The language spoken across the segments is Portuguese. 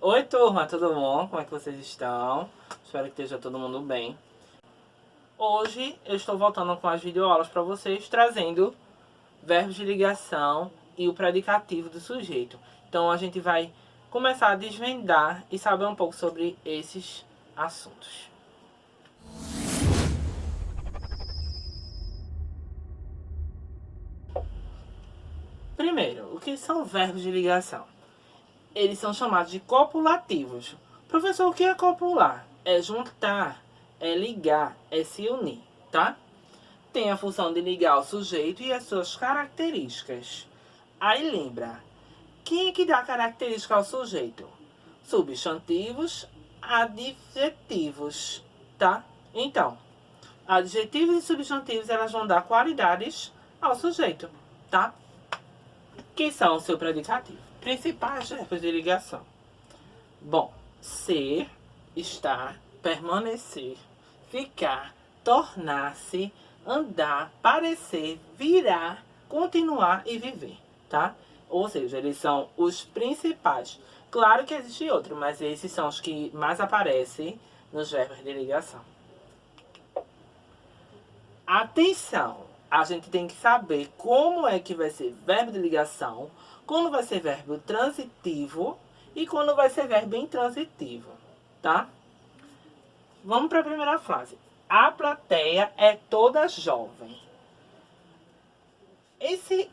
Oi, turma, tudo bom? Como é que vocês estão? Espero que esteja todo mundo bem. Hoje eu estou voltando com as videoaulas para vocês, trazendo verbos de ligação e o predicativo do sujeito. Então a gente vai começar a desvendar e saber um pouco sobre esses assuntos. Primeiro, o que são verbos de ligação? Eles são chamados de copulativos. Professor, o que é copular? É juntar, é ligar, é se unir, tá? Tem a função de ligar o sujeito e as suas características. Aí lembra, quem é que dá característica ao sujeito? Substantivos, adjetivos, tá? Então, adjetivos e substantivos, elas vão dar qualidades ao sujeito, tá? Que são o seu predicativo. Principais verbos de ligação. Bom, ser, estar, permanecer, ficar, tornar-se, andar, parecer, virar, continuar e viver, tá? Ou seja, eles são os principais. Claro que existe outro, mas esses são os que mais aparecem nos verbos de ligação. Atenção! A gente tem que saber como é que vai ser verbo de ligação, quando vai ser verbo transitivo e quando vai ser verbo intransitivo, tá? Vamos para a primeira frase. A plateia é toda jovem.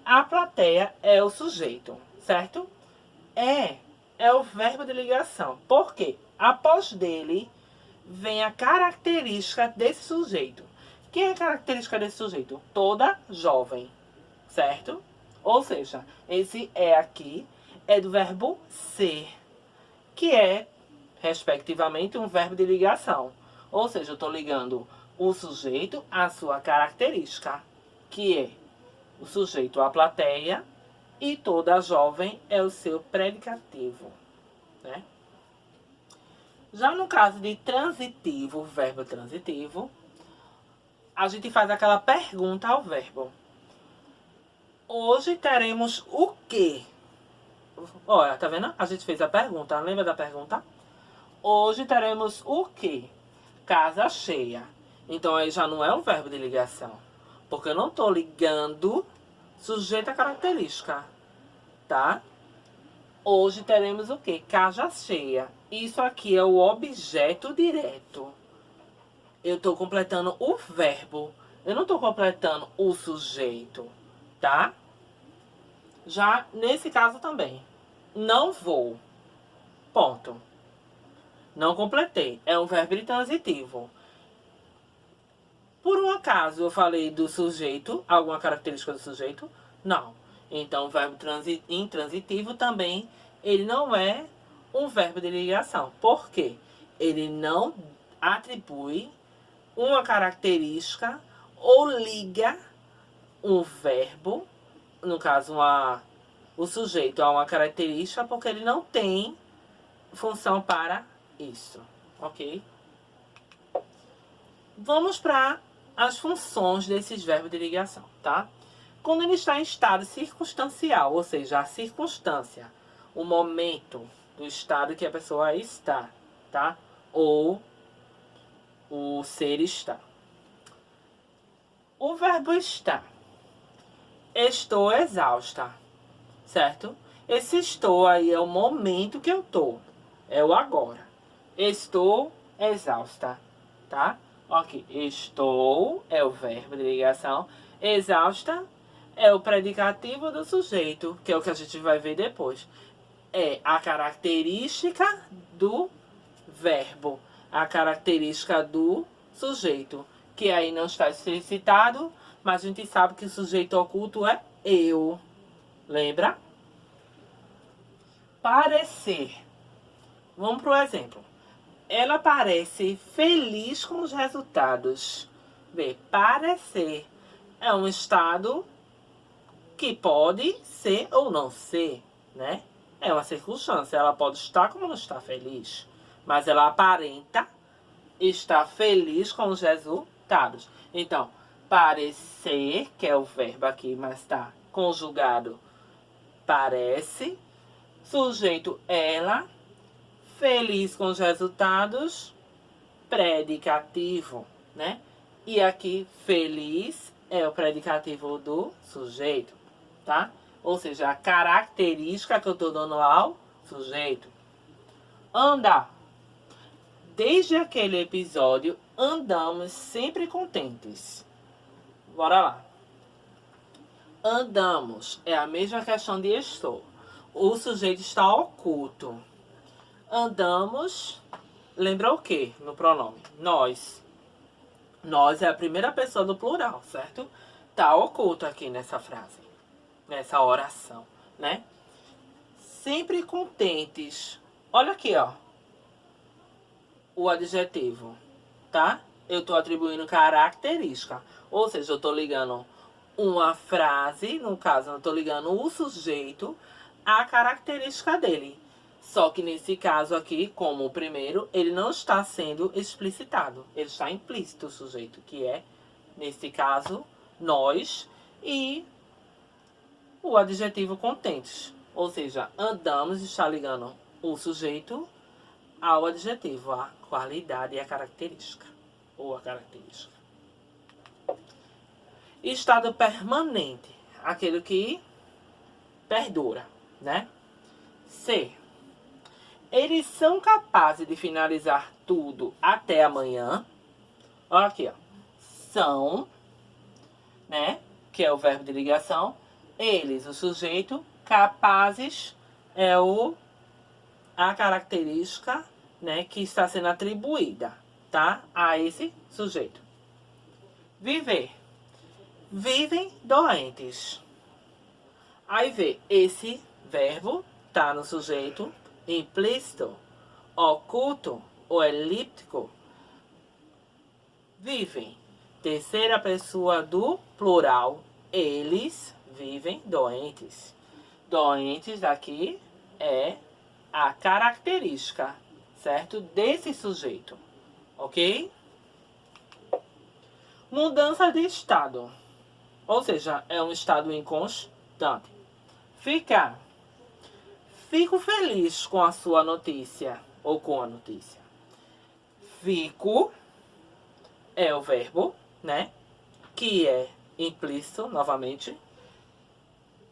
A plateia é o sujeito, certo? É o verbo de ligação. Por quê? Após dele vem a característica desse sujeito. Quem é a característica desse sujeito? Toda jovem, certo? Ou seja, esse é aqui é do verbo ser, que é, respectivamente, um verbo de ligação. Ou seja, eu estou ligando o sujeito à sua característica, que é o sujeito à plateia e toda jovem é o seu predicativo, né? Já no caso de transitivo, verbo transitivo, a gente faz aquela pergunta ao verbo. Hoje teremos o quê? Olha, tá vendo? A gente fez a pergunta, lembra da pergunta? Hoje teremos o quê? Casa cheia. Então aí já não é um verbo de ligação, porque eu não tô ligando sujeito à característica, tá? Hoje teremos o quê? Casa cheia. Isso aqui é o objeto direto. Eu estou completando o verbo. Eu não estou completando o sujeito, tá? Já nesse caso também. Não vou. Ponto. Não completei. É um verbo transitivo. Por um acaso eu falei do sujeito, alguma característica do sujeito? Não. Então o verbo intransitivo também, ele não é um verbo de ligação. Por quê? Ele não atribui uma característica ou liga um verbo, no caso o sujeito a uma característica, porque ele não tem função para isso, ok? Vamos para as funções desses verbos de ligação, tá? Quando ele está em estado circunstancial, ou seja, a circunstância, o momento do estado que a pessoa está, tá? Ou o ser está. O verbo estar. Estou exausta, certo? Esse estou aí é o momento que eu tô. É o agora. Estou exausta, tá? Ok. Estou é o verbo de ligação. Exausta é o predicativo do sujeito, que é o que a gente vai ver depois. É a característica do verbo, a característica do sujeito, que aí não está explicitado, mas a gente sabe que o sujeito oculto é eu. Lembra? Parecer. Vamos para o exemplo. Ela parece feliz com os resultados. Vê, parecer é um estado que pode ser ou não ser, né? É uma circunstância. Ela pode estar como não está feliz, mas ela aparenta estar feliz com os resultados. Então, parecer, que é o verbo aqui, mas está conjugado parece. Sujeito ela, Feliz com os resultados, predicativo, né? E aqui, feliz é o predicativo do sujeito, tá? Ou seja, a característica que eu tô dando ao sujeito. Andar. Desde aquele episódio, andamos sempre contentes. Bora lá. Andamos é a mesma questão de estou. O sujeito está oculto. Andamos, lembra o que no pronome? Nós. Nós é a primeira pessoa do plural, certo? Tá oculto aqui nessa frase, nessa oração, né? Sempre contentes. Olha aqui, ó. O adjetivo, tá? Eu tô atribuindo característica. Ou seja, eu tô ligando uma frase, no caso, eu tô ligando o sujeito à característica dele. Só que nesse caso aqui, como o primeiro, ele não está sendo explicitado. Ele está implícito o sujeito, que é, nesse caso, nós e o adjetivo contentes. Ou seja, andamos está ligando o sujeito ao adjetivo, a qualidade e a característica. Ou a característica. Estado permanente, aquele que perdura, né? C. Eles são capazes de finalizar tudo até amanhã. Olha aqui, ó. São, né? Que é o verbo de ligação. Eles, o sujeito. Capazes é a característica, né? Que está sendo atribuída, tá? A esse sujeito. Viver. Vivem doentes. Aí vê, esse verbo tá no sujeito implícito, oculto ou elíptico. Vivem. Terceira pessoa do plural. Eles vivem doentes. Doentes aqui é a característica, certo? Desse sujeito. Ok? Mudança de estado. Ou seja, é um estado inconstante. Ficar. Fico feliz com a sua notícia. Ou com a notícia. Fico é o verbo, né? Que é implícito, novamente.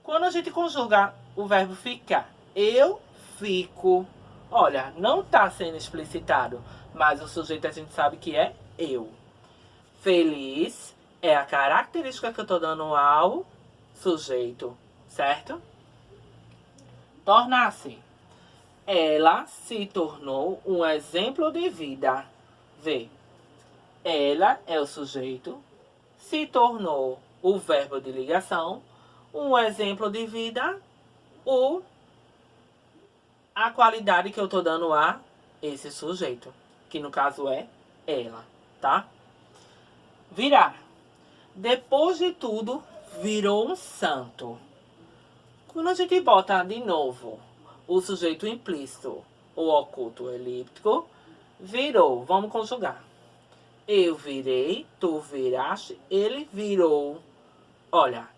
Quando a gente conjuga o verbo ficar, eu fico. Olha, não está sendo explicitado, mas o sujeito a gente sabe que é eu. Feliz é a característica que eu estou dando ao sujeito, certo? Tornar-se. Ela se tornou um exemplo de vida. Vê. Ela é o sujeito. Se tornou o verbo de ligação. Um exemplo de vida. A qualidade que eu estou dando a esse sujeito. Que no caso é ela, tá? Virar. Depois de tudo, virou um santo. Quando a gente bota de novo o sujeito implícito, o oculto elíptico, virou. Vamos conjugar. Eu virei, tu viraste, ele virou. Olha,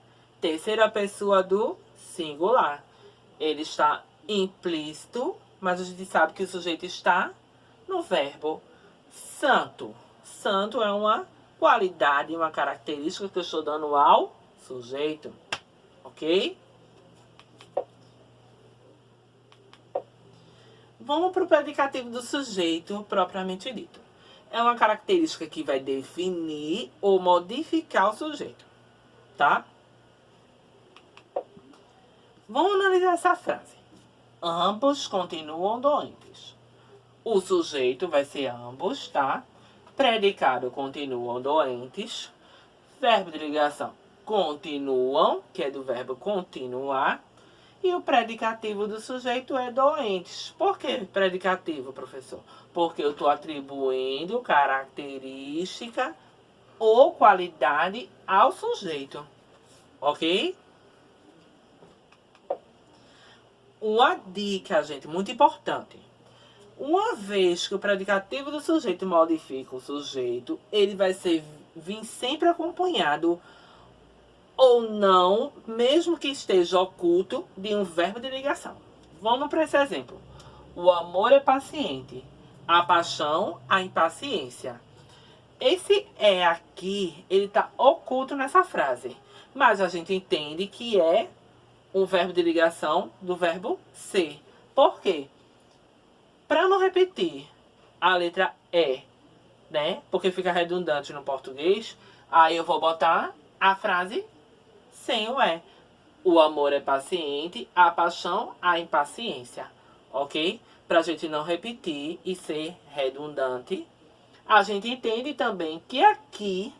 terceira pessoa do singular. Ele está implícito, mas a gente sabe que o sujeito está no verbo santo. Santo é uma qualidade, uma característica que eu estou dando ao sujeito. Ok? Vamos para o predicativo do sujeito propriamente dito. É uma característica que vai definir ou modificar o sujeito, tá? Vamos analisar essa frase. Ambos continuam doentes. O sujeito vai ser ambos, tá? Predicado continuam doentes. Verbo de ligação continuam, que é do verbo continuar. E o predicativo do sujeito é doentes. Por que predicativo, professor? Porque eu estou atribuindo característica ou qualidade ao sujeito. Ok? Uma dica, gente, muito importante. Uma vez que o predicativo do sujeito modifica o sujeito, ele vai vir sempre acompanhado ou não, mesmo que esteja oculto, de um verbo de ligação. Vamos para esse exemplo. O amor é paciente. A paixão, a impaciência. Esse é aqui, ele tá oculto nessa frase. Mas a gente entende que é um verbo de ligação do verbo ser. Por quê? Para não repetir a letra E, né? Porque fica redundante no português, aí eu vou botar a frase sem o E. O amor é paciente, a paixão, a impaciência. Ok? Pra gente não repetir e ser redundante. A gente entende também que aqui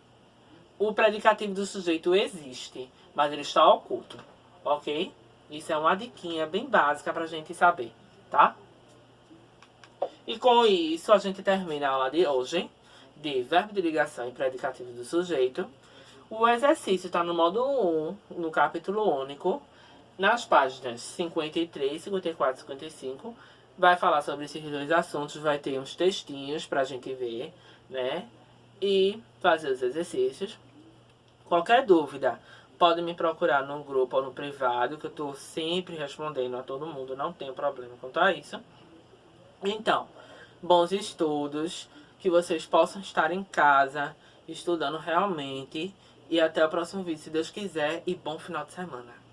o predicativo do sujeito existe, mas ele está oculto. Ok? Isso é uma diquinha bem básica pra gente saber, tá? E com isso a gente termina a aula de hoje de verbo de ligação e predicativo do sujeito. O exercício está no módulo 1, no capítulo único, nas páginas 53, 54 e 55. Vai falar sobre esses dois assuntos, vai ter uns textinhos pra gente ver, né? E fazer os exercícios. Qualquer dúvida, pode me procurar no grupo ou no privado, que eu estou sempre respondendo a todo mundo, não tenho problema quanto a isso. Então, bons estudos, que vocês possam estar em casa, estudando realmente. E até o próximo vídeo, se Deus quiser, e bom final de semana.